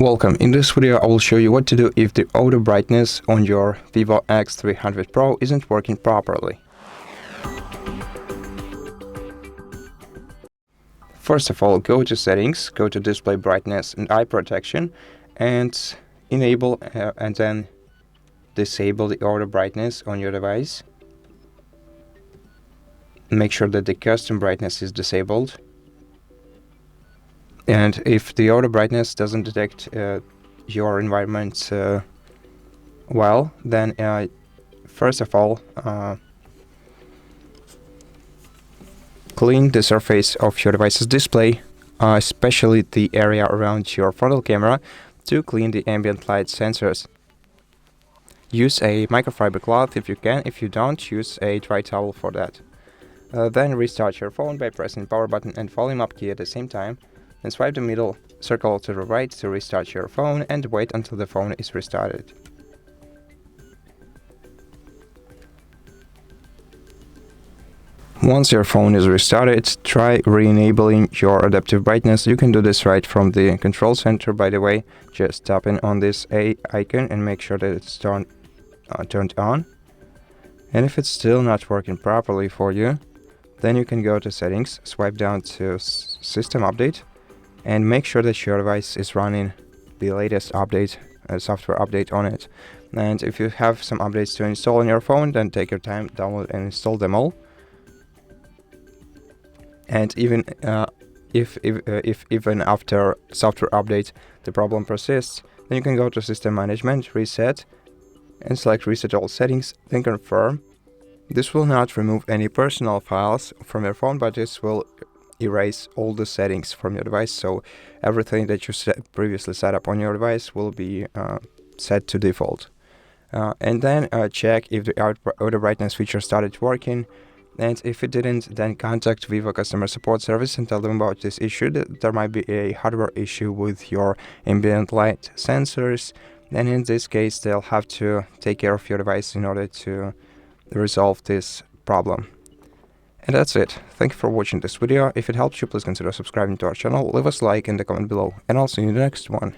Welcome. In this video I will show you what to do if the auto brightness on your VIVO X300 Pro isn't working properly. First of all, go to settings, go to display brightness and eye protection, and enable and then disable the auto brightness on your device. Make sure that the custom brightness is disabled. And if the auto brightness doesn't detect your environment well, then first of all, clean the surface of your device's display, especially the area around your frontal camera, to clean the ambient light sensors. Use a microfiber cloth if you can. If you don't, use a dry towel for that. Then restart your phone by pressing the power button and volume up key at the same time. Then swipe the middle circle to the right to restart your phone and wait until the phone is restarted. Once your phone is restarted, try re-enabling your adaptive brightness. You can do this right from the control center, by the way. Just tap in on this A icon and make sure that it's turned on. And if it's still not working properly for you, then you can go to settings, swipe down to system update, and make sure that your device is running the latest update, software update on it. And if you have some updates to install on your phone, then take your time, download and install them all. And even if even after software update the problem persists, then you can go to System Management, Reset, and select Reset All Settings, then confirm. This will not remove any personal files from your phone, but this will erase all the settings from your device, so everything that you previously set up on your device will be set to default. And then check if the auto brightness feature started working, and if it didn't, then contact Vivo customer support service and tell them about this issue. There might be a hardware issue with your ambient light sensors, and in this case they'll have to take care of your device in order to resolve this problem. And that's it. Thank you for watching this video. If it helped you, please consider subscribing to our channel, leave us a like in the comment below, and I'll see you in the next one.